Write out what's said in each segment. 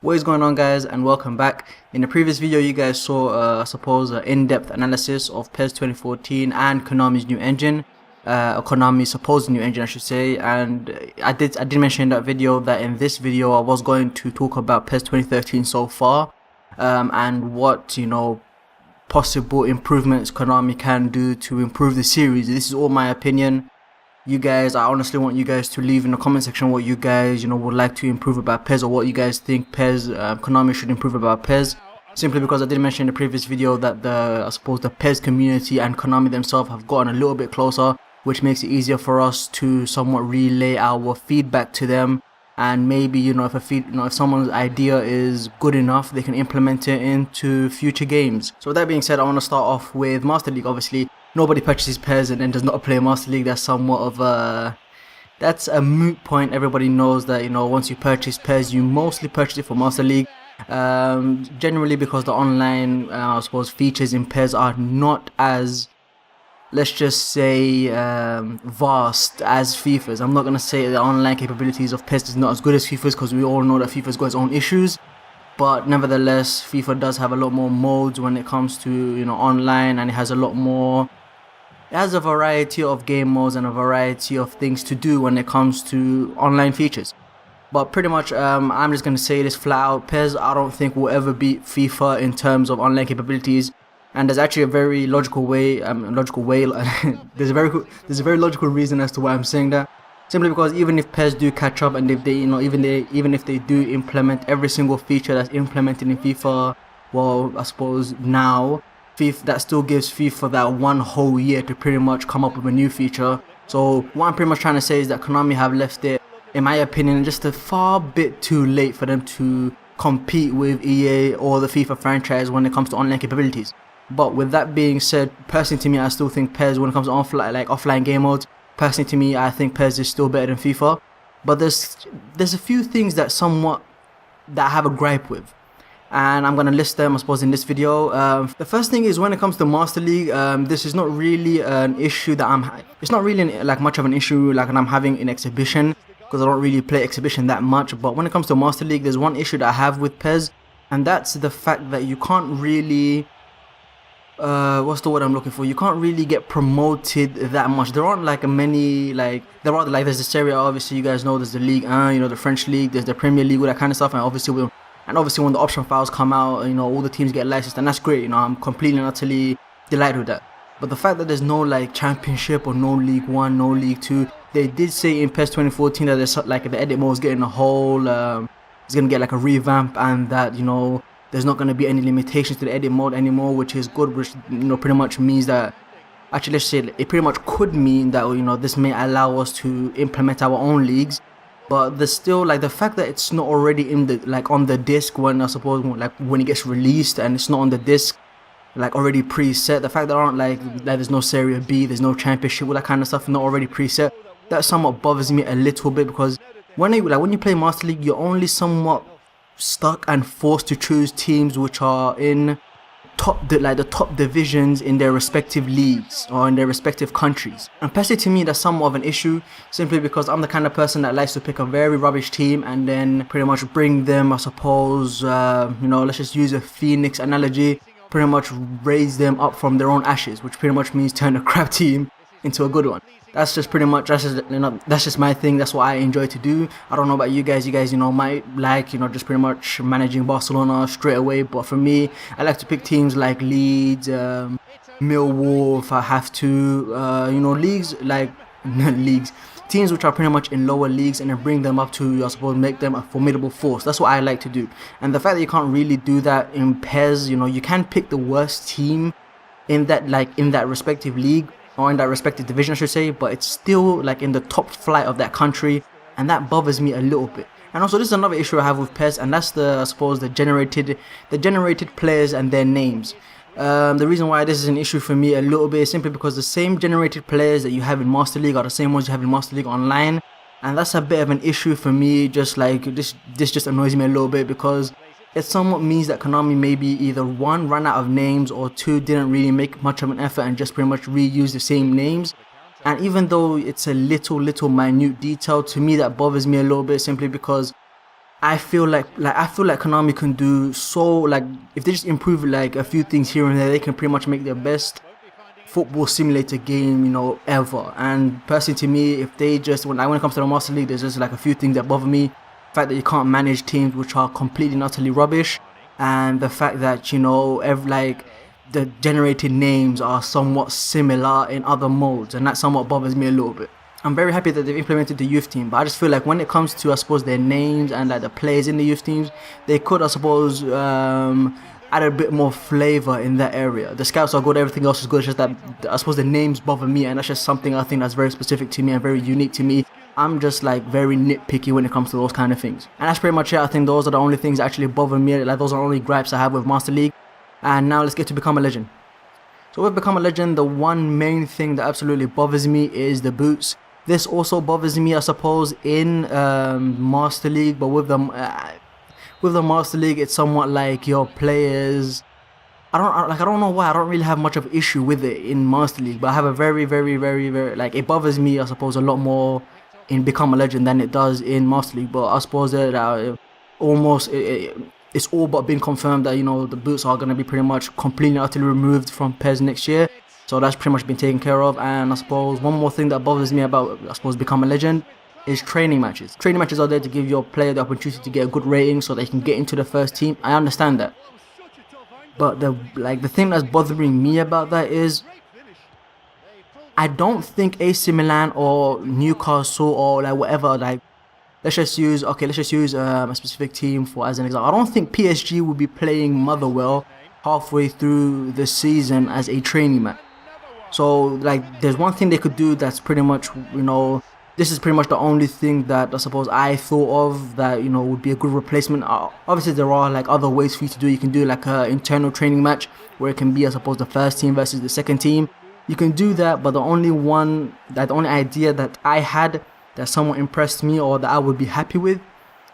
What is going on, guys, and welcome back. In the previous video you guys saw I suppose an in-depth analysis of PES 2014 and Konami's new engine, Konami's supposed new engine I should say, and I did mention in that video that in this video I was going to talk about PES 2013 so far, and what, you know, possible improvements Konami can do to improve the series. This is all my opinion. You guys, I honestly want you guys to leave in the comment section what you guys, you know, would like to improve about PES, or what you guys think Konami should improve about PES. Simply because I did mention in the previous video that I suppose the PES community and Konami themselves have gotten a little bit closer, which makes it easier for us to somewhat relay our feedback to them. And maybe, you know, if someone's idea is good enough, they can implement it into future games. So with that being said, I want to start off with Master League. Obviously, nobody purchases PES and then does not play Master League. That's somewhat of that's a moot point. Everybody knows that, you know, once you purchase PES, you mostly purchase it for Master League. Generally because the online, I suppose, features in PES are not as, let's just say, vast as FIFA's. I'm not going to say the online capabilities of PES is not as good as FIFA's, because we all know that FIFA's got its own issues. But nevertheless, FIFA does have a lot more modes when it comes to, you know, online, and it has a lot more. It has a variety of game modes and a variety of things to do when it comes to online features. But pretty much, I'm just going to say this flat out. PES, I don't think will ever beat FIFA in terms of online capabilities. And there's actually a very logical way. There's a very logical reason as to why I'm saying that. Simply because even if PES do catch up, and if they, you know, even if they do implement every single feature that's implemented in FIFA, well, I suppose now, that still gives FIFA that one whole year to pretty much come up with a new feature. So what I'm pretty much trying to say is that Konami have left it, in my opinion, just a far bit too late for them to compete with EA or the FIFA franchise when it comes to online capabilities. But with that being said, personally to me, I still think PES, when it comes to offline game modes, personally to me, I think PES is still better than FIFA. But there's a few things that I have a gripe with, and I'm going to list them, I suppose, in this video. The first thing is when it comes to Master League, this is not really an issue that it's not really like much of an issue like I'm having in Exhibition, because I don't really play Exhibition that much. But when it comes to Master League, there's one issue that I have with PES, and that's the fact that you can't really, what's the word I'm looking for? You can't really get promoted that much. There aren't like many, there's the Serie A, obviously you guys know, there's the League 1, you know, the French League, there's the Premier League, all that kind of stuff, and obviously when the option files come out, you know, all the teams get licensed, and that's great, you know, I'm completely and utterly delighted with that. But the fact that there's no like Championship or no League 1, no League 2, they did say in PES 2014 that there's like the edit mode is getting a whole, it's gonna get like a revamp, and that, you know, there's not going to be any limitations to the edit mode anymore, which is good, which, you know, pretty much means that, actually let's say it pretty much could mean that, you know, this may allow us to implement our own leagues. But there's still like the fact that it's not already in the, like, on the disc when, I suppose, like when it gets released, and it's not on the disc like already preset. The fact that aren't like there's no Serie B, there's no Championship, all that kind of stuff not already preset, that somewhat bothers me a little bit, because when you play Master League, you're only somewhat stuck and forced to choose teams which are in the top divisions in their respective leagues or in their respective countries. And personally to me, that's somewhat of an issue, simply because I'm the kind of person that likes to pick a very rubbish team and then pretty much bring them, I suppose, you know, let's just use a phoenix analogy, pretty much raise them up from their own ashes, which pretty much means turn a crap team into a good one. That's just my thing. That's what I enjoy to do. I don't know about you guys. You guys, you know, might like, you know, just pretty much managing Barcelona straight away. But for me, I like to pick teams like Leeds, Millwall if I have to. You know, teams which are pretty much in lower leagues, and then bring them up to, I suppose, make them a formidable force. That's what I like to do. And the fact that you can't really do that in PES, you know, you can pick the worst team in that respective league, or in that respective division I should say, but it's still like in the top flight of that country, and that bothers me a little bit. And also, this is another issue I have with PES, and that's I suppose the generated players and their names. The reason why this is an issue for me a little bit is simply because the same generated players that you have in Master League are the same ones you have in Master League Online, and that's a bit of an issue for me. Just like this just annoys me a little bit, because it somewhat means that Konami maybe either one, ran out of names, or two, didn't really make much of an effort and just pretty much reuse the same names. And even though it's a little minute detail, to me that bothers me a little bit, simply because I feel like Konami can do so, like, if they just improve like a few things here and there, they can pretty much make their best football simulator game, ever. And personally, to me, if they just when it comes to the Master League, there's just like a few things that bother me. The fact that you can't manage teams which are completely and utterly rubbish, and the fact that the generated names are somewhat similar in other modes, and that somewhat bothers me a little bit. I'm very happy that they've implemented the youth team, but I just feel like when it comes to, I suppose, their names and like the players in the youth teams, they could, I suppose, add a bit more flavor in that area. The scouts are good, everything else is good. It's just that I suppose the names bother me, and that's just something I think that's very specific to me and very unique to me. I'm just like very nitpicky when it comes to those kind of things, and that's pretty much it. I think those are the only things that actually bother me. Like, those are the only gripes I have with Master League. And now let's get to Become a Legend. So with Become a Legend, the one main thing that absolutely bothers me is the boots. This also bothers me, I suppose, in Master League, but with the Master League, it's somewhat like your players. I don't know why I don't really have much of an issue with it in Master League, but I have a very, very, very, very, like, it bothers me, I suppose, a lot more in Become a Legend than it does in Master League. But I suppose that it's all but been confirmed that the boots are going to be pretty much completely and utterly removed from PES next year. So that's pretty much been taken care of. And I suppose one more thing that bothers me about, I suppose, Become a Legend is training matches. Training matches are there to give your player the opportunity to get a good rating so they can get into the first team. I understand that. But the thing that's bothering me about that is I don't think AC Milan or Newcastle or like whatever, like, let's just use a specific team for as an example. I don't think PSG will be playing Motherwell halfway through the season as a training match. So, like, there's one thing they could do that's pretty much, this is pretty much the only thing that I suppose I thought of that, would be a good replacement. Obviously, there are like other ways for you to do. You can do like an internal training match where it can be, I suppose, the first team versus the second team. You can do that, but the only idea that I had that somewhat impressed me or that I would be happy with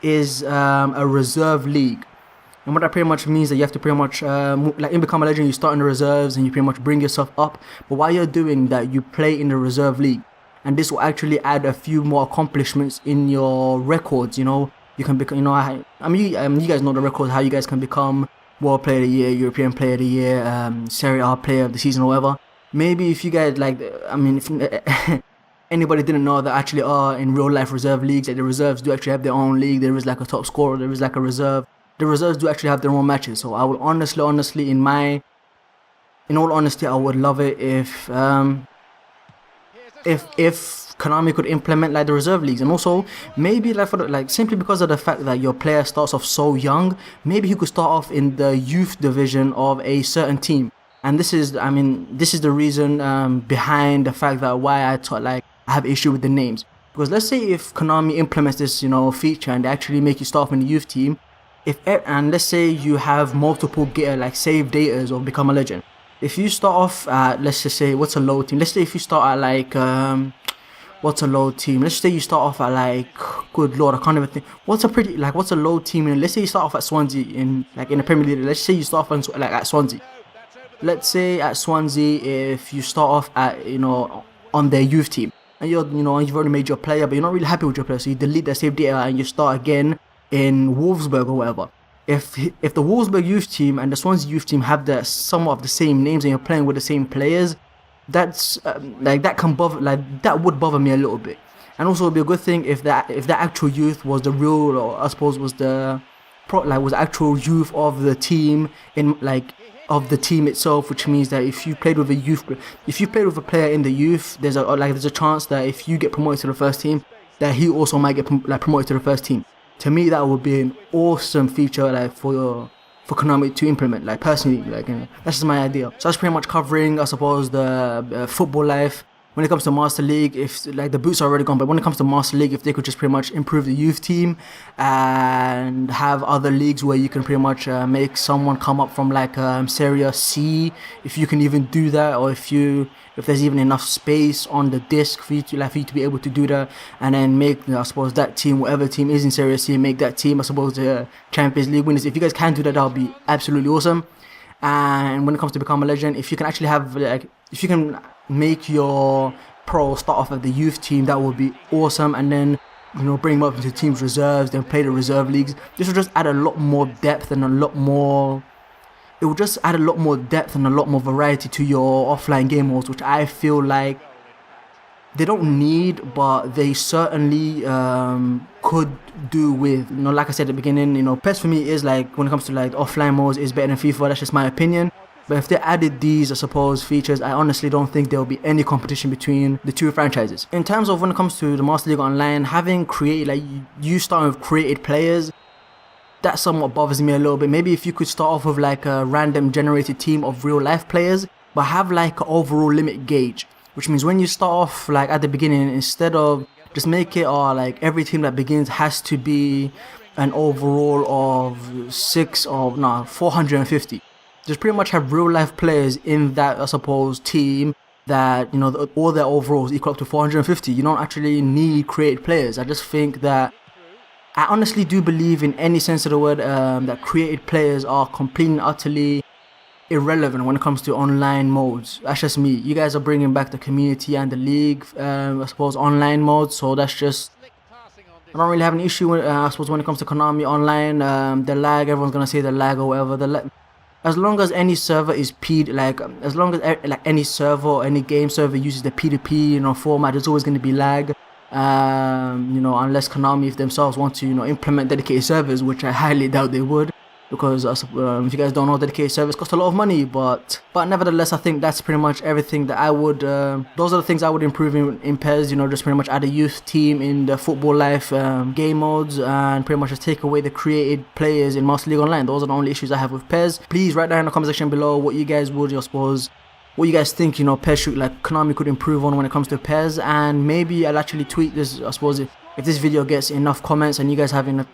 is a reserve league. And what that pretty much means that you have to pretty much, like in Become a Legend, you start in the reserves and you pretty much bring yourself up. But while you're doing that, you play in the reserve league. And this will actually add a few more accomplishments in your records, You can become, you guys know the records, how you guys can become World Player of the Year, European Player of the Year, Serie A Player of the Season or whatever. Maybe if you guys, if anybody didn't know that actually are in real life reserve leagues, like the reserves do actually have their own league. There is like a top scorer, there is like a reserve. The reserves do actually have their own matches. So I would honestly, in all honesty, I would love it if Konami could implement like the reserve leagues, and also maybe simply because of the fact that your player starts off so young, maybe he could start off in the youth division of a certain team. And this is the reason behind the fact that why I have issue with the names. Because let's say if Konami implements this, feature and they actually make you start off in the youth team, and let's say you have multiple save datas or Become a Legend. If you start off at, let's just say, what's a low team? Let's say if you start at what's a low team? Let's say you start off at good lord, I can't even think. What's a low team? And let's say you start off at Swansea in the Premier League. Let's say you start off at Swansea. Let's say at Swansea, if you start off at on their youth team, and you've already made your player, but you're not really happy with your player, so you delete that save data and you start again in Wolfsburg or whatever. If the Wolfsburg youth team and the Swansea youth team have somewhat of the same names and you're playing with the same players, that's that would bother me a little bit. And also, it'd be a good thing if that actual youth was the real, or I suppose was the actual youth of the team of the team itself, which means that if you played with a player in the youth, there's a chance that if you get promoted to the first team, that he also might get promoted to the first team. To me, that would be an awesome feature for Konami to implement. Personally, that's just my idea. So that's pretty much covering, I suppose, the football life. When it comes to Master League, if the boots are already gone, but when it comes to Master League, if they could just pretty much improve the youth team and have other leagues where you can pretty much make someone come up from Serie C, if you can even do that, or if there's even enough space on the disc for you to be able to do that, and then make, I suppose, that team, whatever team is in Serie C, make that team, I suppose, the Champions League winners. If you guys can do that, that'll be absolutely awesome. And when it comes to Become a Legend, if you can actually have if you can make your pro start off at the youth team, that would be awesome. And then bring them up into teams reserves, then play the reserve leagues. This will just add a lot more depth and a lot more. It will just add a lot more depth and a lot more variety to your offline game modes, which I feel like they don't need, but they certainly could do with. Like I said at the beginning, PES for me is like, when it comes to like offline modes, is better than FIFA. That's just my opinion. But if they added these, I suppose, features, I honestly don't think there will be any competition between the two franchises. In terms of when it comes to the Master League Online, having created, like, you starting with created players, that somewhat bothers me a little bit. Maybe if you could start off with like a random generated team of real life players, but have like an overall limit gauge, which means when you start off like at the beginning, instead of just make it like every team that begins has to be an overall of 450. Just pretty much have real life players in that, I suppose, team that, all their overalls equal up to 450. You don't actually need created players. I just think that I honestly do believe, in any sense of the word, that created players are completely and utterly irrelevant when it comes to online modes. That's just me. You guys are bringing back the community and the league, I suppose, online modes. So that's just, I don't really have an issue with, I suppose, when it comes to Konami online. The lag, everyone's gonna say the lag or whatever. As long as any server is like, as long as like any server or any game server uses the P2P format, there's always going to be lag. Unless Konami if themselves want to implement dedicated servers, which I highly doubt they would, because if you guys don't know, dedicated servers cost a lot of money. But nevertheless, I think that's pretty much everything that I would. Those are the things I would improve in PES. Just pretty much add a youth team in the football life game modes, and pretty much just take away the created players in Master League Online. Those are the only issues I have with PES. Please write down in the comment section below what you guys would, I suppose, what you guys think, PES should, like, Konami could improve on when it comes to PES. And maybe I'll actually tweet this, I suppose, if this video gets enough comments and you guys have enough,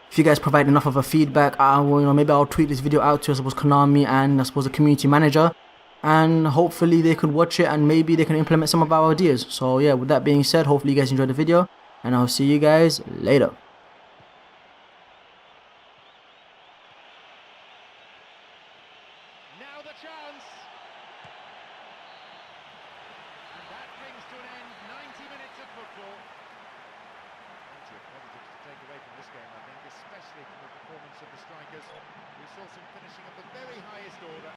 if you guys provide enough of a feedback, I will, maybe I'll tweet this video out to, I suppose, Konami and, I suppose, the community manager, and hopefully they could watch it and maybe they can implement some of our ideas. So yeah, with that being said, hopefully you guys enjoyed the video, and I'll see you guys later. Now the chance. And that brings to an end 90 minutes of football. Plenty of positives to take away from this game, I think, especially from the performance of the strikers, who saw some finishing of the very highest order.